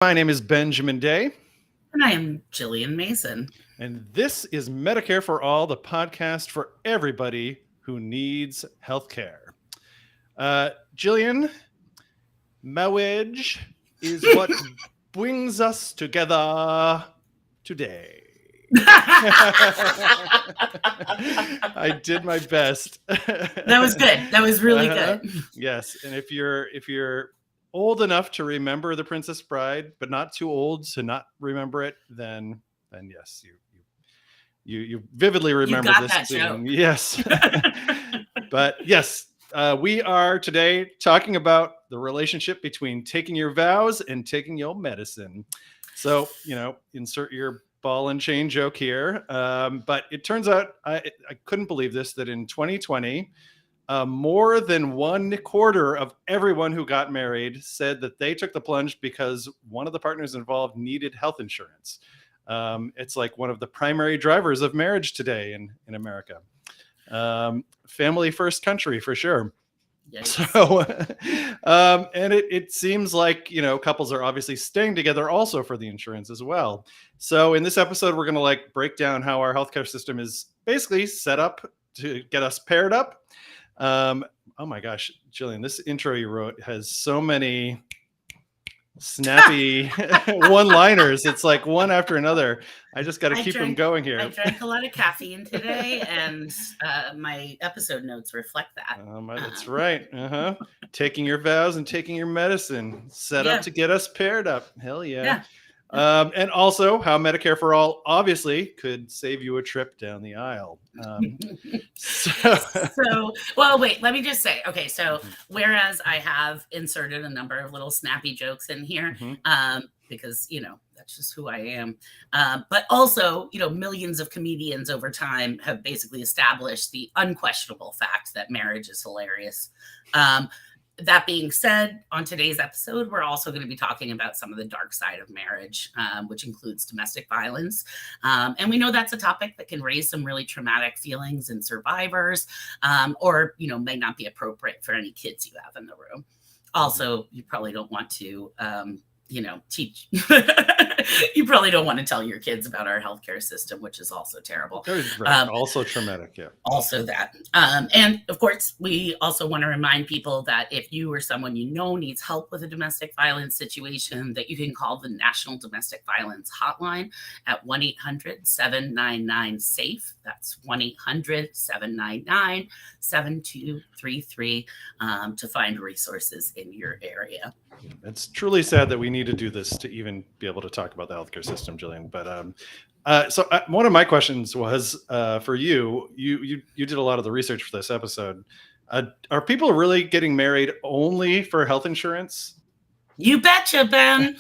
My name is Benjamin Day, And I am Jillian Mason. and this is Medicare for All, the podcast for everybody who needs healthcare. Jillian, Mawwiage is what brings us together today. I did my best. That was good. That was really good. Yes, and if you're old enough to remember The Princess Bride, but not too old to not remember it, then yes, you vividly You remember got this that scene. joke. Yes, but yes, we are today talking about the relationship between taking your vows and taking your medicine. So insert your ball and chain joke here. But it turns out I couldn't believe this, that in 2020, more than 1/4 of everyone who got married said that they took the plunge because one of the partners involved needed health insurance. It's like one of the primary drivers of marriage today in America. Family first country for sure. Yikes. So, and it seems like, couples are obviously staying together also for the insurance as well. So in this episode, we're going to break down how our healthcare system is basically set up to get us paired up. Oh my gosh, Jillian, this intro you wrote has so many snappy one-liners. It's like one after another. I just got to keep them going here. I drank a lot of caffeine today, and my episode notes reflect that. That's right. Taking your vows and taking your medicine, set up to get us paired up. Hell yeah. And also how Medicare for All obviously could save you a trip down the aisle. Well, wait, let me just say, okay, so whereas I have inserted a number of little snappy jokes in here, because, that's just who I am. But also, millions of comedians over time have basically established the unquestionable fact that marriage is hilarious. That being said, on today's episode, we're also going to be talking about some of the dark side of marriage, which includes domestic violence. And we know that's a topic that can raise some really traumatic feelings in survivors, or, may not be appropriate for any kids you have in the room. Also, you probably don't want to, teach. You probably don't want to tell your kids about our healthcare system, which is also terrible. Right. Also traumatic, yeah. Also that. And of course, we also want to remind people that if you or someone needs help with a domestic violence situation, that you can call the National Domestic Violence Hotline at 1-800-799-SAFE. That's 1-800-799-7233 to find resources in your area. It's truly sad that we need to do this to even be able to talk about the healthcare system, Jillian. But one of my questions was for you. You did a lot of the research for this episode. Are people really getting married only for health insurance? You betcha, Ben.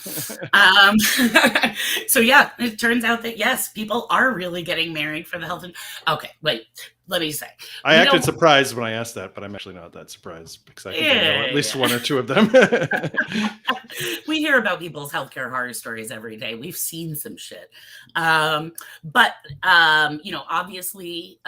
So yeah, it turns out that yes, people are really getting married for the health. Okay, wait. Let me say. I acted surprised when I asked that, but I'm actually not that surprised because I think I know at least one or two of them. We hear about people's healthcare horror stories every day. We've seen some shit. But obviously,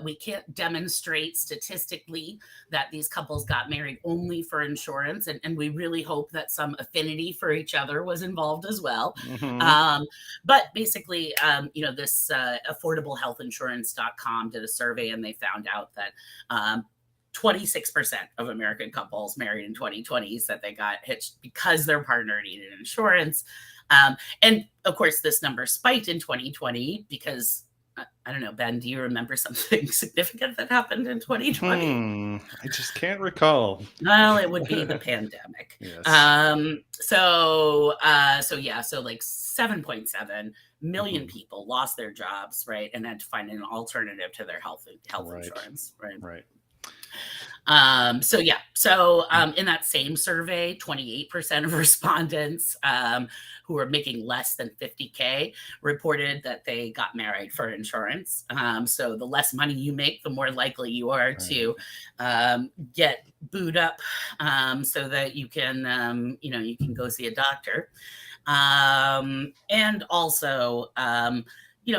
we can't demonstrate statistically that these couples got married only for insurance. And we really hope that some affinity for each other was involved as well. But basically, this affordablehealthinsurance.com did a survey, and they found out that 26% of American couples married in 2020 said they got hitched because their partner needed insurance. And of course, this number spiked in 2020 because, I don't know, Ben, do you remember something significant that happened in 2020? I just can't recall. Well, it would be the pandemic. Yes. So like 7.7 million people lost their jobs, right, and had to find an alternative to their health insurance, right? In that same survey, 28% of respondents who were making less than $50K reported that they got married for insurance. So the less money you make, the more likely you are to get booed up so that you can, you can go see a doctor. And also,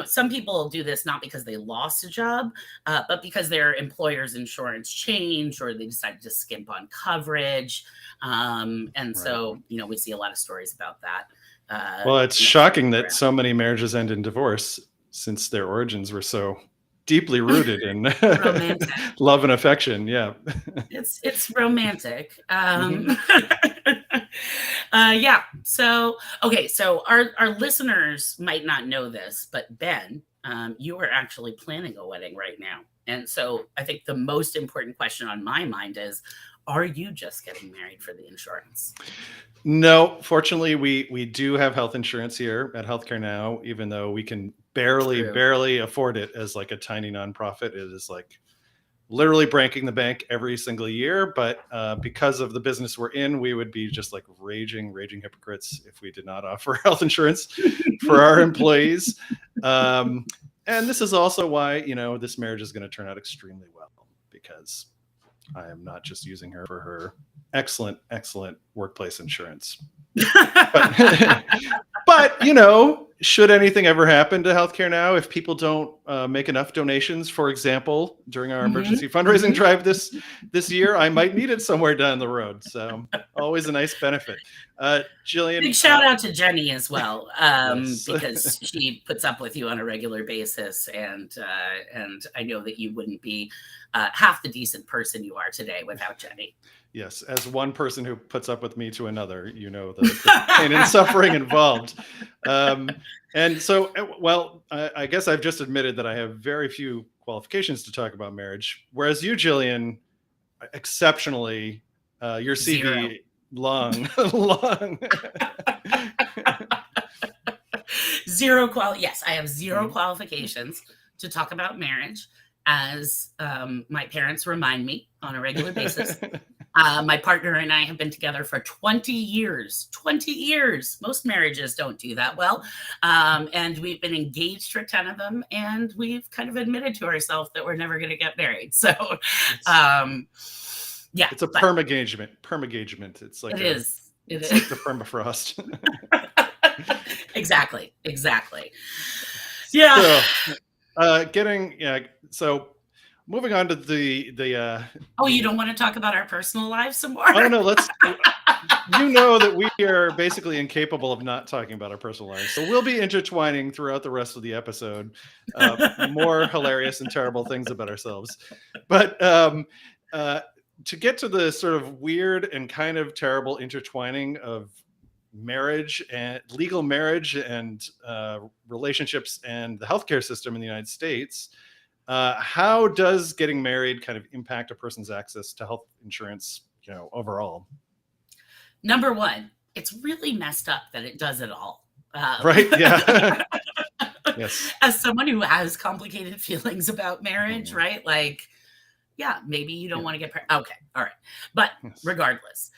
some people do this not because they lost a job, but because their employer's insurance changed or they decided to skimp on coverage. So, we see a lot of stories about that. Well, it's shocking that so many marriages end in divorce since their origins were so deeply rooted in romantic. love and affection. Yeah. It's romantic. Mhm. Yeah. So okay. So our listeners might not know this, but Ben, you are actually planning a wedding right now, and so I think the most important question on my mind is, are you just getting married for the insurance? No, fortunately, we do have health insurance here at Healthcare Now, even though we can True. barely afford it as like a tiny nonprofit. It is like literally breaking the bank every single year. But because of the business we're in, we would be just like raging hypocrites if we did not offer health insurance for our employees. And this is also why, this marriage is going to turn out extremely well, because I am not just using her for her excellent workplace insurance. But, but should anything ever happen to Healthcare Now, if people don't make enough donations, for example, during our emergency fundraising drive this year, I might need it somewhere down the road. So always a nice benefit. Jillian, Big shout out to Jenny as well, yes. because she puts up with you on a regular basis, and I know that you wouldn't be half the decent person you are today without Jenny. Yes, as one person who puts up with me to another, the pain and suffering involved. And so, well, I guess I've just admitted that I have very few qualifications to talk about marriage, whereas you, Jillian, exceptionally, your CV Zero. long. Yes, I have 0 qualifications to talk about marriage, as my parents remind me on a regular basis. My partner and I have been together for 20 years. 20 years. Most marriages don't do that well. And we've been engaged for 10 of them, and we've kind of admitted to ourselves that we're never going to get married. So, yeah. It's a permagagement. It's like it is. It's like the permafrost. Exactly. Yeah. So moving on to the Oh, you don't want to talk about our personal lives some more? Oh no, let's. That we are basically incapable of not talking about our personal lives, so we'll be intertwining throughout the rest of the episode more hilarious and terrible things about ourselves. But to get to the sort of weird and kind of terrible intertwining of marriage and legal marriage and relationships and the healthcare system in the United States. How does getting married kind of impact a person's access to health insurance, overall? Number one, it's really messed up that it does it all. Right? Yeah. Yes. As someone who has complicated feelings about marriage, right? Like, yeah, maybe you don't want to get pregnant. Okay. All right. But regardless,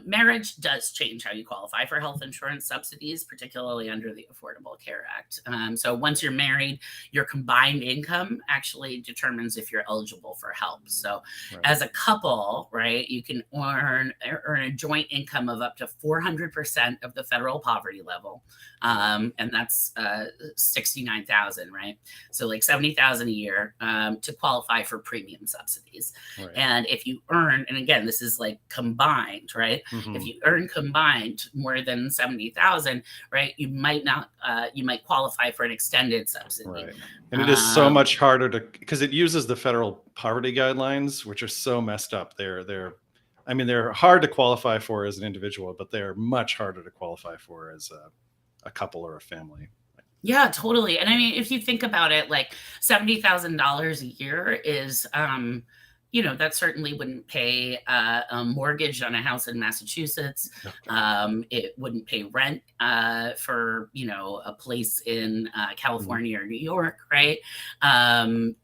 marriage does change how you qualify for health insurance subsidies, particularly under the Affordable Care Act. So once you're married, your combined income actually determines if you're eligible for help. So as a couple, right, you can earn a joint income of up to 400% of the federal poverty level. And that's $69,000, right? So like $70,000 a year to qualify for premium subsidies. Right. And if you earn, and again, this is like combined, right? If you earn combined more than 70,000, right, you might qualify for an extended subsidy. Right. And it is so much harder because it uses the federal poverty guidelines, which are so messed up. They're hard to qualify for as an individual, but they're much harder to qualify for as a couple or a family. Yeah, totally. And I mean, if you think about it, like $70,000 a year is, that certainly wouldn't pay a mortgage on a house in Massachusetts. It wouldn't pay rent for, a place in California or New York, right?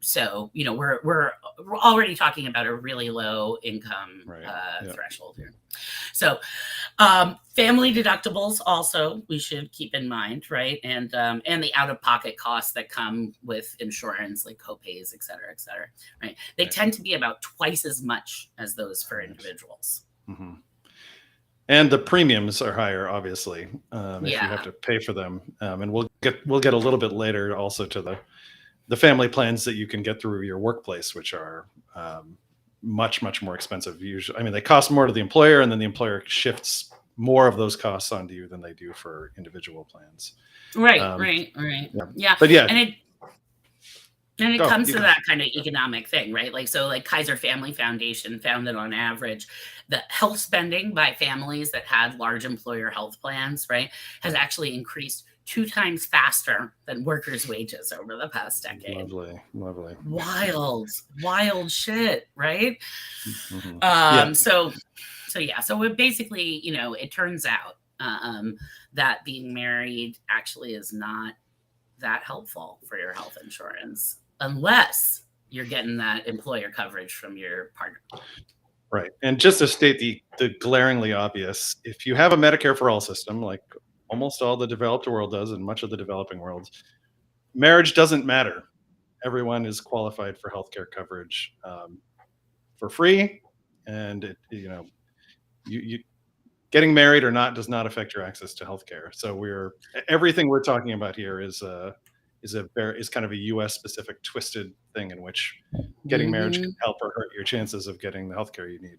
So, we're already talking about a really low income threshold here. So family deductibles also we should keep in mind, right? And the out-of-pocket costs that come with insurance, like copays, et cetera, right? They tend to be about twice as much as those for individuals. Mm-hmm. And the premiums are higher, obviously, if you have to pay for them. And we'll get a little bit later also to the family plans that you can get through your workplace, which are much more expensive. Usually, they cost more to the employer, and then the employer shifts more of those costs onto you than they do for individual plans. Right. Yeah. Yeah. But yeah, And it go. comes You to go. that kind of economic thing, right? Like, so like Kaiser Family Foundation found that on average, the health spending by families that had large employer health plans, right, has actually increased 2 times faster than workers' wages over the past decade. Lovely. Wild shit, right? Yeah. So yeah, so it basically, it turns out that being married actually is not that helpful for your health insurance unless you're getting that employer coverage from your partner. Right. And just to state the glaringly obvious, if you have a Medicare for all system, like almost all the developed world does and much of the developing world, marriage doesn't matter. Everyone is qualified for healthcare coverage for free, and you getting married or not does not affect your access to healthcare. So everything we're talking about here is kind of a U.S. specific twisted thing in which getting marriage can help or hurt your chances of getting the healthcare you need.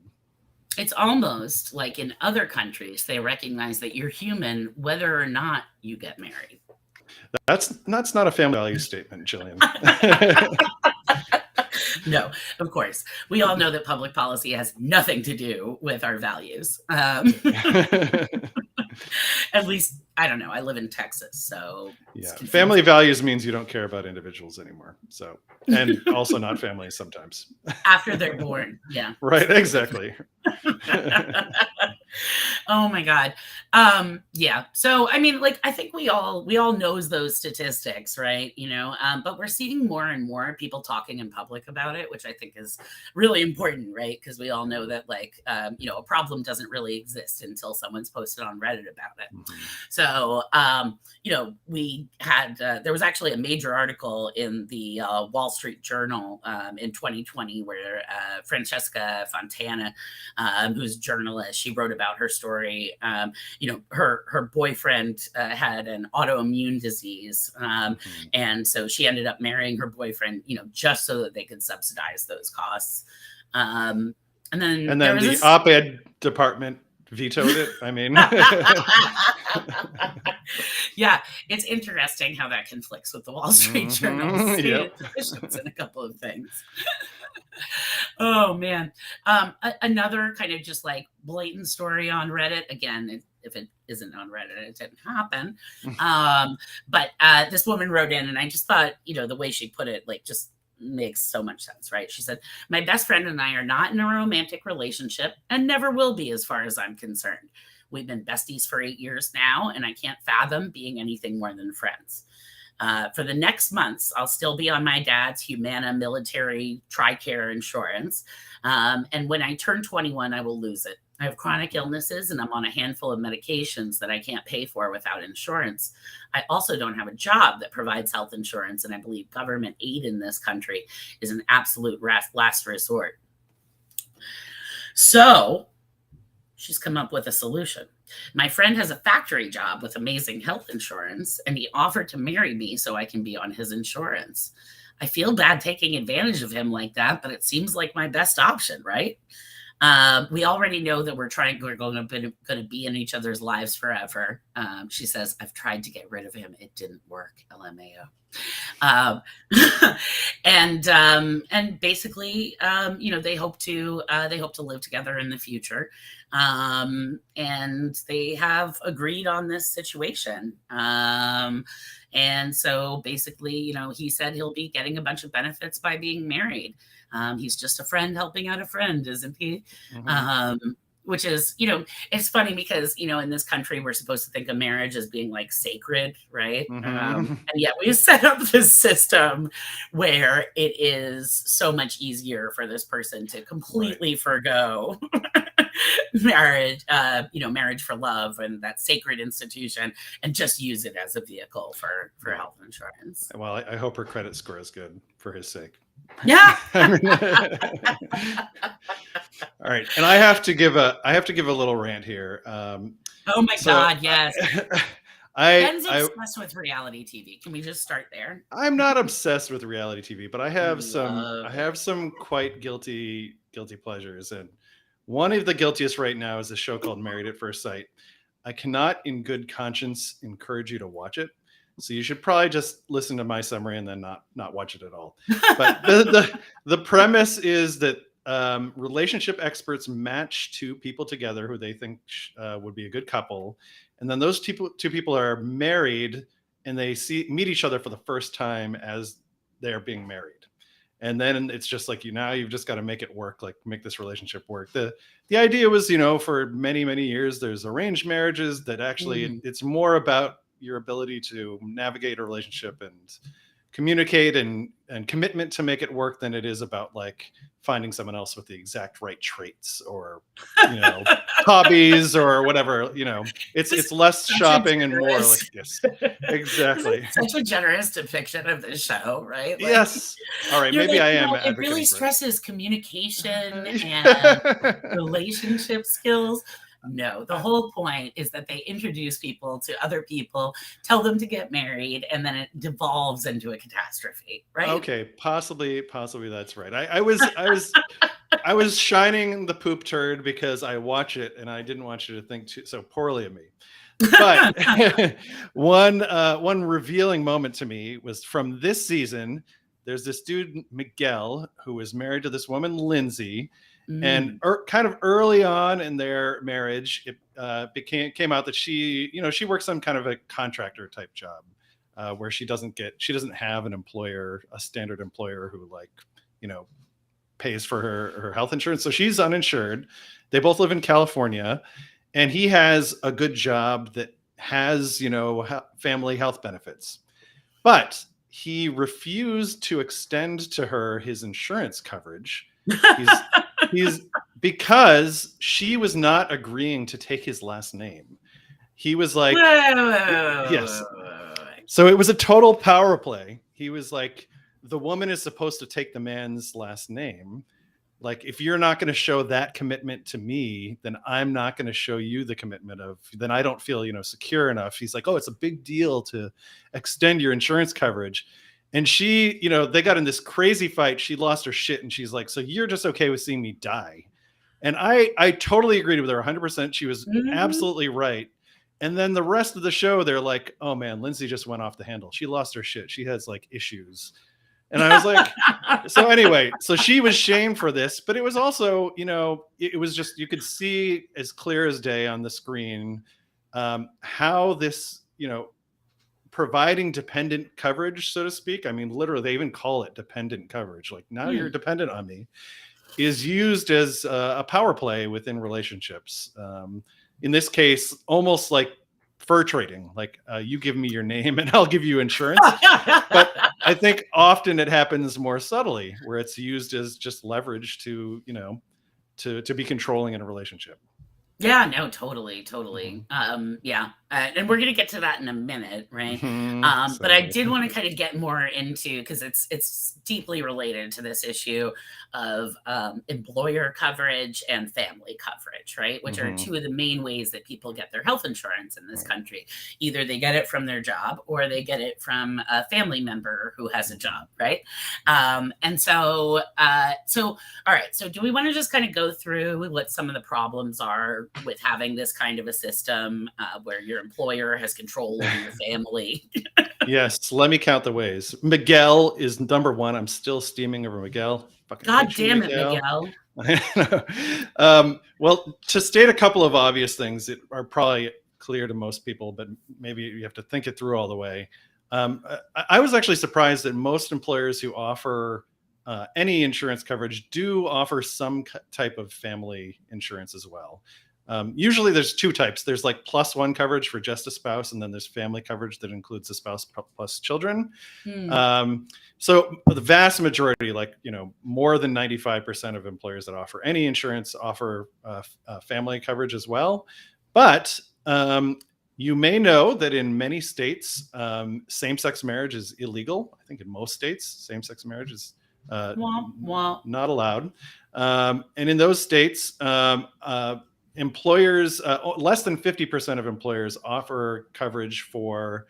It's almost like in other countries, they recognize that you're human whether or not you get married. That's not a family value statement, Jillian. No, of course. We all know that public policy has nothing to do with our values. At least, I don't know. I live in Texas, so yeah. Family values means you don't care about individuals anymore. So, and also not families sometimes. After they're born. Yeah. Right. Exactly. Oh my God. Yeah. So, I mean, like, I think we all knows those statistics, right? But we're seeing more and more people talking in public about it, which I think is really important, right? Because we all know that, like, a problem doesn't really exist until someone's posted on Reddit about it. Mm-hmm. So, we had, there was actually a major article in the Wall Street Journal in 2020 where Francesca Fontana, who's a journalist, she wrote about her story. Her boyfriend had an autoimmune disease, and so she ended up marrying her boyfriend, just so that they could subsidize those costs. And then the op-ed department vetoed it. I mean, yeah, it's interesting how that conflicts with the Wall Street Journal's positions in a couple of things. Oh man. Another kind of just like blatant story on Reddit. Again, if it isn't on Reddit, it didn't happen. But this woman wrote in, and I just thought, the way she put it, like, just makes so much sense, right? She said, "My best friend and I are not in a romantic relationship and never will be as far as I'm concerned. We've been besties for 8 years now, and I can't fathom being anything more than friends. For the next months, I'll still be on my dad's Humana military TRICARE insurance. And when I turn 21, I will lose it. I have chronic illnesses and I'm on a handful of medications that I can't pay for without insurance. I also don't have a job that provides health insurance, and I believe government aid in this country is an absolute last resort." So she's come up with a solution. "My friend has a factory job with amazing health insurance, and he offered to marry me so I can be on his insurance. I feel bad taking advantage of him like that, but it seems like my best option, right? We already know that we're going to be in each other's lives forever." She says, "I've tried to get rid of him. It didn't work. LMAO." And basically, they hope to live together in the future. And they have agreed on this situation. And so basically, he said he'll be getting a bunch of benefits by being married. He's just a friend helping out a friend, isn't he? Which is, it's funny because, in this country, we're supposed to think of marriage as being like sacred, right? And yet we set up this system where it is so much easier for this person to completely forgo marriage, marriage for love and that sacred institution, and just use it as a vehicle for health insurance. Well, I hope her credit score is good for his sake. Yeah. All right, and I have to give a little rant here. Oh my God, yes. Ben's obsessed with reality TV. Can we just start there? I'm not obsessed with reality TV, but I have some quite guilty pleasures, and One of the guiltiest right now is a show called Married at First Sight. I cannot, in good conscience, encourage you to watch it. So you should probably just listen to my summary and then not watch it at all. But the premise is that relationship experts match two people together who they think would be a good couple, and then those two people are married, and they meet each other for the first time as they're being married. And then it's just like you've just got to make it work, like make this relationship work. The idea was, for many years, there's arranged marriages that actually it's more about your ability to navigate a relationship and communicate and commitment to make it work than it is about like finding someone else with the exact right traits or hobbies or whatever. It's less shopping and more like this. Exactly. Such a generous depiction of the show, right? Like, yes. All right. Maybe I am. It really stresses communication and relationship skills. No, the whole point is that they introduce people to other people, tell them to get married, and then it devolves into a catastrophe, right? Okay, possibly that's right. I was shining the poop turd because I watch it and I didn't want you to think so poorly of me. But one revealing moment to me was from this season. There's this dude Miguel who was married to this woman Lindsay. And kind of early on in their marriage, it came out that she works some kind of a contractor type job where she doesn't have an employer, a standard employer who pays for her health insurance. So she's uninsured. They both live in California, and he has a good job that has family health benefits, but he refused to extend to her his insurance coverage. He's because she was not agreeing to take his last name. He was like, yes. So it was a total power play. He was like, the woman is supposed to take the man's last name. Like, if you're not going to show that commitment to me, then I'm not going to show you the commitment then I don't feel, secure enough. He's like, oh, it's a big deal to extend your insurance coverage. And she, they got in this crazy fight. She lost her shit. And she's like, so you're just okay with seeing me die? And I totally agreed with her 100%. She was absolutely right. And then the rest of the show, they're like, oh man, Lindsay just went off the handle. She lost her shit. She has like issues. And I was like, so anyway, so she was shamed for this, but it was also, it was just, you could see as clear as day on the screen how this, providing dependent coverage, so to speak. I mean, literally, they even call it dependent coverage. Like, now you're dependent on me, is used as a power play within relationships. In this case, almost like fur trading. Like, you give me your name and I'll give you insurance. But I think often it happens more subtly, where it's used as just leverage to be controlling in a relationship. Yeah, no, totally. Yeah. And we're going to get to that in a minute, right? But I did want to kind of get more into, because it's deeply related to this issue of employer coverage and family coverage, right? Which are two of the main ways that people get their health insurance in this country. Either they get it from their job or they get it from a family member who has a job, right? And so, all right. So do we want to just kind of go through what some of the problems are with having this kind of a system where your employer has control over your family? Yes, let me count the ways. Miguel is number one. I'm still steaming over Miguel. God damn it, Miguel. Well, to state a couple of obvious things that are probably clear to most people, but maybe you have to think it through all the way. I was actually surprised that most employers who offer any insurance coverage do offer some type of family insurance as well. Usually there's two types. There's like +1 coverage for just a spouse, and then there's family coverage that includes the spouse plus children. So the vast majority, more than 95% of employers that offer any insurance offer family coverage as well. But you may know that in many states, same-sex marriage is illegal. I think in most states, same-sex marriage is not allowed. And in those states, employers, less than 50% of employers offer coverage for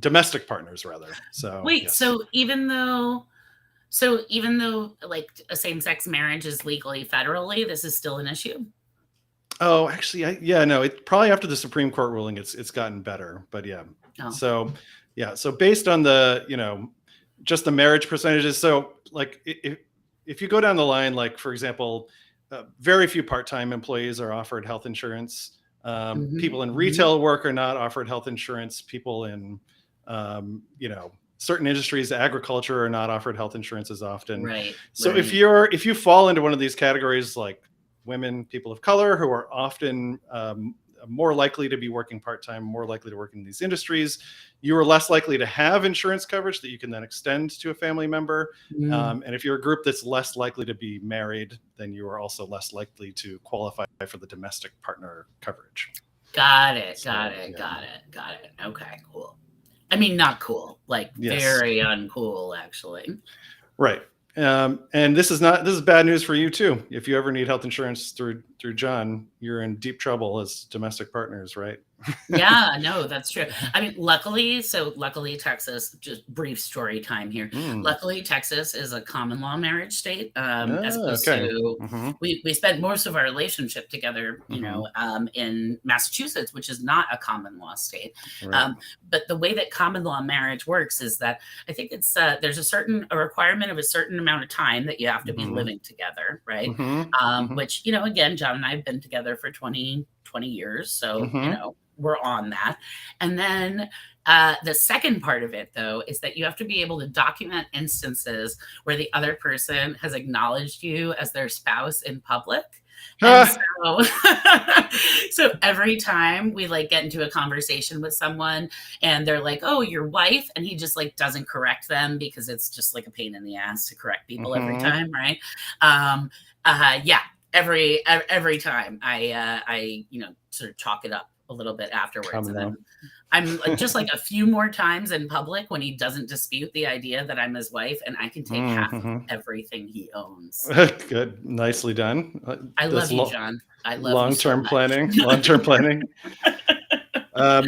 domestic partners, rather. So wait, yes. So even though So even though like a same-sex marriage is legally federally, this is still an issue? Oh, actually, yeah, no, it probably after the Supreme Court ruling, it's gotten better, but yeah. Oh. So, yeah, so based on the, just the marriage percentages. So, like, if you go down the line, like for example, very few part-time employees are offered health insurance. Mhm, People in mhm. retail work are not offered health insurance. People in, certain industries, agriculture, are not offered health insurance as often. Right, So right. if you fall into one of these categories, like women, people of color, who are often more likely to be working part-time, more likely to work in these industries, you are less likely to have insurance coverage that you can then extend to a family member. Mm. And if you're a group that's less likely to be married, then you are also less likely to qualify for the domestic partner coverage. Got it, got So it, yeah, got it, got it. Okay, cool. I mean, not cool, like yes, very uncool, actually. right. And this is bad news for you too. If you ever need health insurance through John, you're in deep trouble as domestic partners, right? Yeah, no, that's true. I mean, luckily, Texas, just brief story time here. Mm. Luckily, Texas is a common law marriage state, as Ah, opposed okay. to Hmm. we spent most of our relationship together, Hmm. in Massachusetts, which is not a common law state. Right. Um, but the way that common law marriage works is that I think it's there's a requirement of a certain amount of time that you have to be Hmm. living together, right? Hmm. Hmm. Which again, John and I have been together for 20 years, so Hmm. we're on that. And then the second part of it, though, is that you have to be able to document instances where the other person has acknowledged you as their spouse in public. And Ah, so, so every time we like get into a conversation with someone and they're like, "Oh, your wife," and he just like doesn't correct them because it's just like a pain in the ass to correct people every mhm. time, right? Um, yeah, every time I sort of chalk it up a little bit afterwards, Come and now. then I'm just like a few more times in public when he doesn't dispute the idea that I'm his wife and I can take half of Mhm. everything he owns. Good. Nicely done. I That's love you, John. I love you so long-term much. planning. Long-term planning. Um,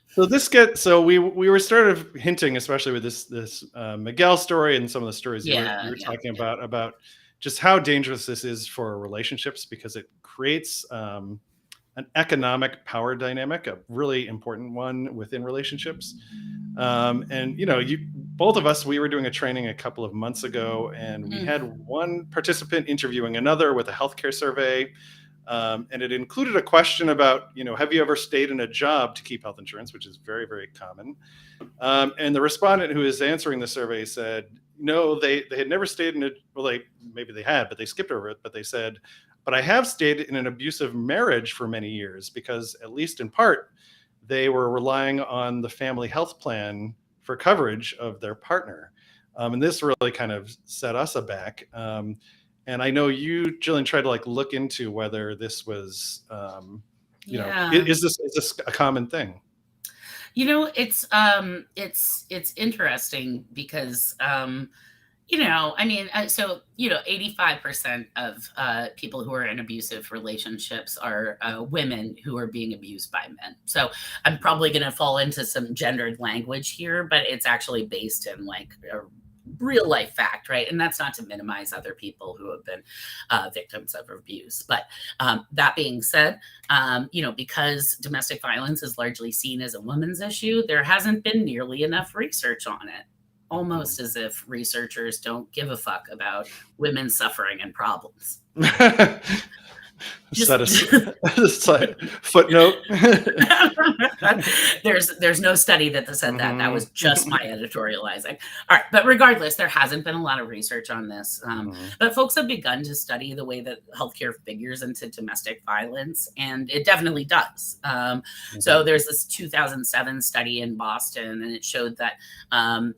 so we were sort of hinting, especially with this Miguel story and some of the stories you Yeah, were yeah, talking yeah. about just how dangerous this is for relationships, because it creates an economic power dynamic, a really important one within relationships. And you both of us, we were doing a training a couple of months ago, and we Mm, had one participant interviewing another with a healthcare survey. And it included a question about, have you ever stayed in a job to keep health insurance, which is very, very common. And the respondent who is answering the survey said, no, they had never stayed in a, well, maybe they had, but they skipped over it. But they said, but I have stayed in an abusive marriage for many years, because at least in part, they were relying on the family health plan for coverage of their partner. And this really kind of set us aback. And I know you, Jillian, tried to like look into whether this was, yeah. is this a common thing? It's interesting because I mean, so 85% of people who are in abusive relationships are women who are being abused by men. So I'm probably going to fall into some gendered language here, but it's actually based in like a real life fact, right? And that's not to minimize other people who have been victims of abuse. But that being said, because domestic violence is largely seen as a woman's issue, there hasn't been nearly enough research on it, almost as if researchers don't give a fuck about women's suffering and problems. Is that Just a footnote? there's no study that said that. That was Mhm. just my editorializing. All right, but regardless, there hasn't been a lot of research on this. Mhm. But folks have begun to study the way that healthcare figures into domestic violence, and it definitely does. So Mhm. there's this 2007 study in Boston, and it showed that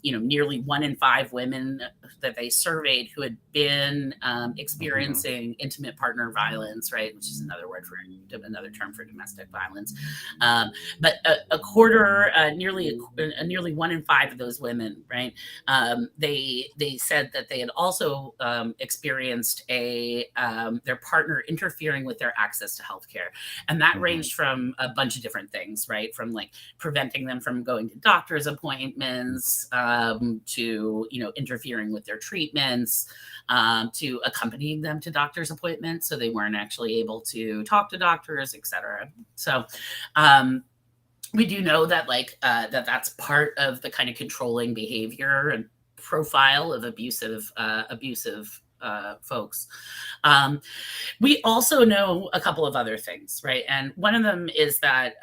nearly 1 in 5 women that they surveyed who had been Mhm. experiencing intimate partner violence, right, is another term for domestic violence. But a quarter, nearly 1 in 5 of those women, right? They said that they had also experienced their partner interfering with their access to healthcare, and that ranged from a bunch of different things, right? From like preventing them from going to doctor's appointments, to interfering with their treatments, to accompanying them to doctor's appointments, so they weren't actually able to talk to doctors, etc. So we do know that that's part of the kind of controlling behavior and profile of abusive folks. We also know a couple of other things, right? And one of them is that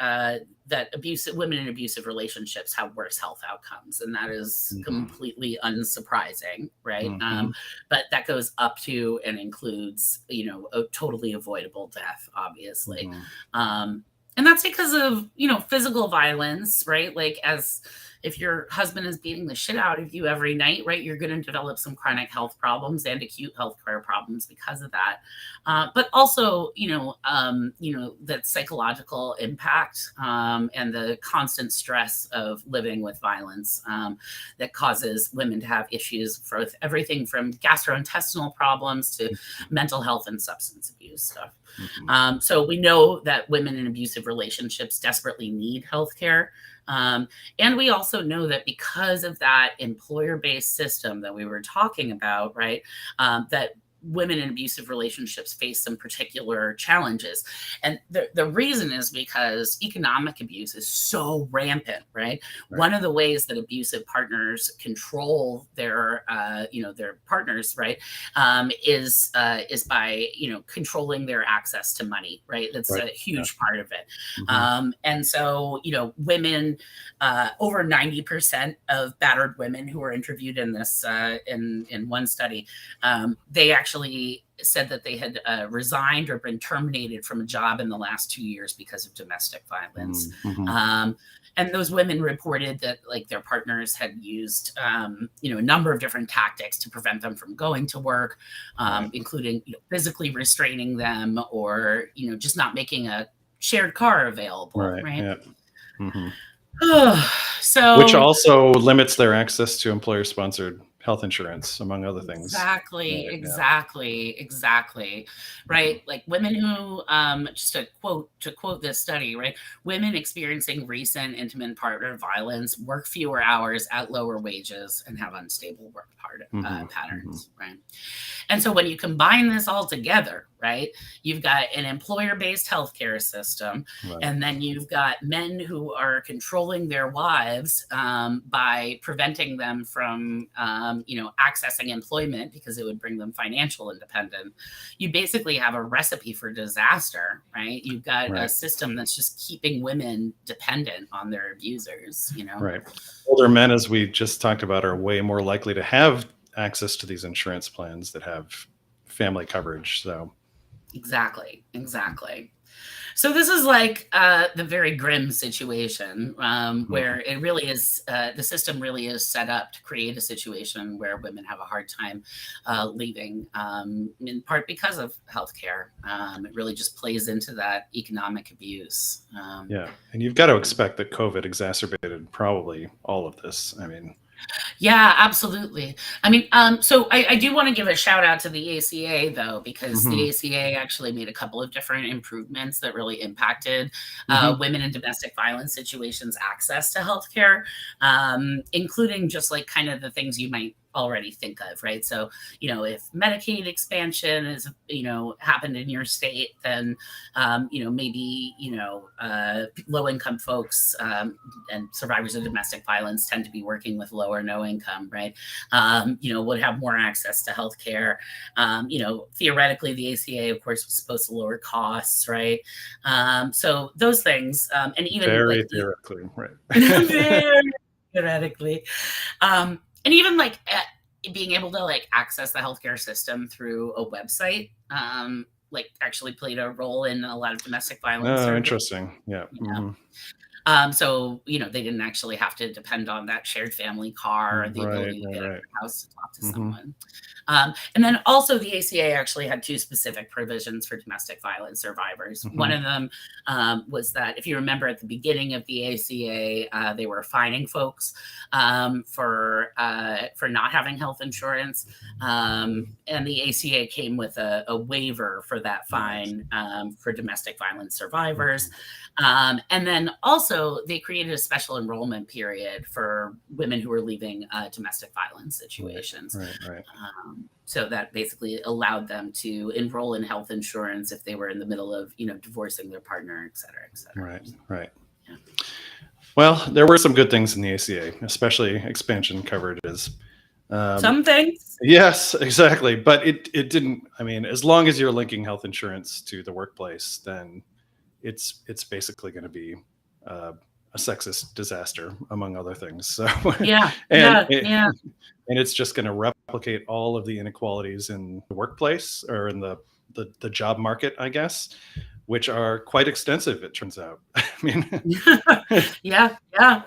women in abusive relationships have worse health outcomes, and that is completely unsurprising, right? But that goes up to and includes, a totally avoidable death, obviously. And that's because of, physical violence, right? Like, if your husband is beating the shit out of you every night, right, you're going to develop some chronic health problems and acute healthcare problems because of that. But also, that psychological impact and the constant stress of living with violence that causes women to have issues with everything from gastrointestinal problems to mental health and substance abuse stuff. So we know that women in abusive relationships desperately need healthcare. And we also know that because of that employer-based system that we were talking about, right, that women in abusive relationships face some particular challenges. And the reason is because economic abuse is so rampant, right? One of the ways that abusive partners control their partners, right, is by, controlling their access to money, right? That's a huge part of it. And so, women, over 90% of battered women who were interviewed in this, in one study, they actually said that they had resigned or been terminated from a job in the last 2 years because of domestic violence. And those women reported that their partners had used, a number of different tactics to prevent them from going to work, including physically restraining them or, just not making a shared car available. Right. So, which also limits their access to employer-sponsored health insurance, among other things. Exactly. Right. Like women who, just to quote this study, right? Women experiencing recent intimate partner violence work fewer hours at lower wages and have unstable work patterns. Right. And so when you combine this all together, right, you've got an employer-based healthcare system, and then you've got men who are controlling their wives by preventing them from, accessing employment because it would bring them financial independence. You basically have a recipe for disaster, right? You've got a system that's just keeping women dependent on their abusers, Right. Older men, as we just talked about, are way more likely to have access to these insurance plans that have family coverage. So Exactly. So this is like the very grim situation where it really is, the system really is set up to create a situation where women have a hard time leaving, in part because of healthcare. It really just plays into that economic abuse. And you've got to expect that COVID exacerbated probably all of this. I mean, yeah, absolutely. I mean, so I do want to give a shout out to the ACA, though, because the ACA actually made a couple of different improvements that really impacted women in domestic violence situations' access to healthcare, including just kind of the things you might already think of, right? So, if Medicaid expansion is, happened in your state, then, maybe, low-income folks and survivors of domestic violence tend to be working with low or no income, right? Would have more access to healthcare. Theoretically, the ACA, of course, was supposed to lower costs, right? So those things, and even very theoretically, right? Very theoretically. And even being able to access the healthcare system through a website, actually played a role in a lot of domestic violence. Oh, interesting. Yeah. So, they didn't actually have to depend on that shared family car or the ability to get out of their house to talk to someone. And then also the ACA actually had two specific provisions for domestic violence survivors. One of them was that, if you remember at the beginning of the ACA, they were fining folks for not having health insurance. And the ACA came with a waiver for that fine for domestic violence survivors. And then also they created a special enrollment period for women who were leaving domestic violence situations. Right. So that basically allowed them to enroll in health insurance if they were in the middle of, divorcing their partner, et cetera, et cetera. Right. Yeah. Well, there were some good things in the ACA, especially expansion coverages. Some things. Yes, exactly. But it didn't, as long as you're linking health insurance to the workplace, then it's basically going to be a sexist disaster, among other things. So and it's just going to replicate all of the inequalities in the workplace, or in the job market, I guess, which are quite extensive, it turns out.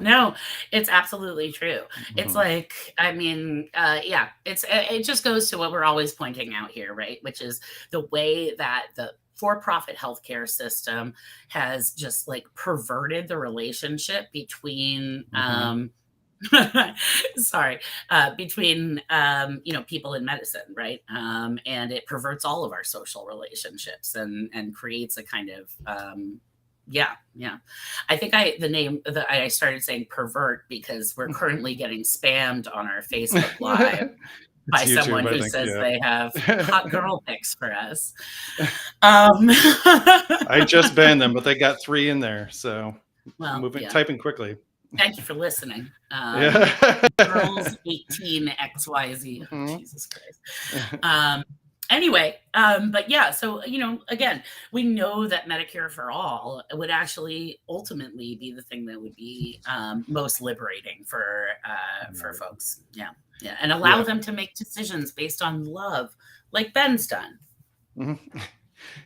No, it's absolutely true. It's like, it just goes to what we're always pointing out here, right? Which is the way that the for-profit healthcare system has just like perverted the relationship between between people in medicine, right? And it perverts all of our social relationships and creates a kind of I think I started saying pervert because we're currently getting spammed on our Facebook Live by YouTube, someone who says they have hot girl pics for us. I just banned them, but they got 3 in there, so typing quickly. Thank you for listening. Girls 18 XYZ. Jesus Christ. Anyway, but yeah, so, again, we know that Medicare for all would actually ultimately be the thing that would be most liberating for folks. Yeah. And allow them to make decisions based on love, like Ben's done.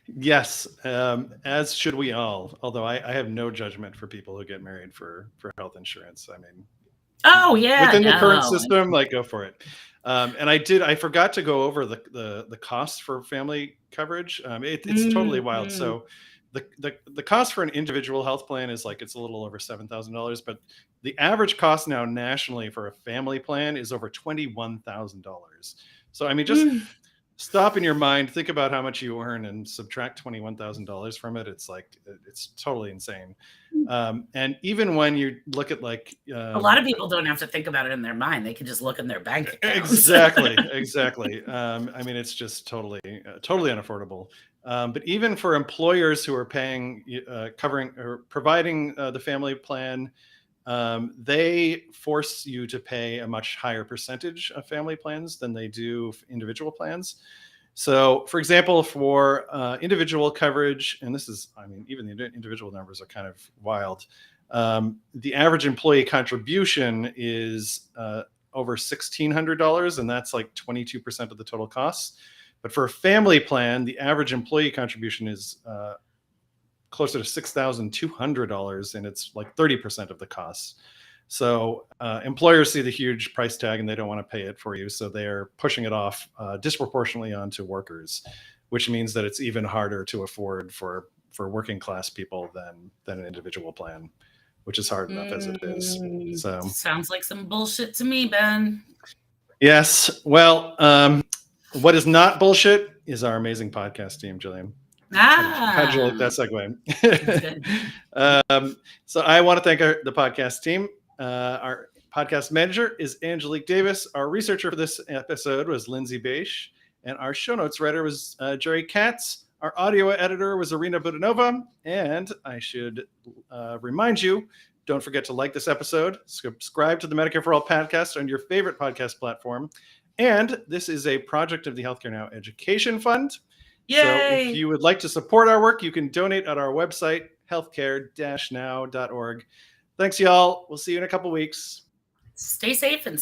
Yes, as should we all. Although I have no judgment for people who get married for health insurance. Within the current system, go for it. And I forgot to go over the cost for family coverage. It's totally wild. So the cost for an individual health plan is it's a little over $7,000, but the average cost now nationally for a family plan is over $21,000. So just stop in your mind, think about how much you earn, and subtract $21,000 from it. It's totally insane. And even when you look at a lot of people don't have to think about it in their mind; they can just look in their bank account. Exactly. It's just totally unaffordable. But even for employers who are paying, covering or providing the family plan, they force you to pay a much higher percentage of family plans than they do individual plans. So, for example, for individual coverage, and this is, even the individual numbers are kind of wild. The average employee contribution is over $1,600, and that's 22% of the total costs. But for a family plan, the average employee contribution is closer to $6,200, and it's 30% of the costs. So employers see the huge price tag and they don't want to pay it for you, so they're pushing it off disproportionately onto workers, which means that it's even harder to afford for working class people than an individual plan, which is hard enough as it is. So sounds like some bullshit to me, Ben. Yes. Well, what is not bullshit is our amazing podcast team, Jillian. How'd you like that segue? So I want to thank the podcast team. Our podcast manager is Angelique Davis. Our researcher for this episode was Lindsay Beish. And our show notes writer was Jerry Katz. Our audio editor was Irina Budanova. And I should remind you, don't forget to like this episode, subscribe to the Medicare for All podcast on your favorite podcast platform. And this is a project of the Healthcare Now Education Fund. Yay! So if you would like to support our work, you can donate at our website, healthcare-now.org. Thanks, y'all. We'll see you in a couple weeks. Stay safe and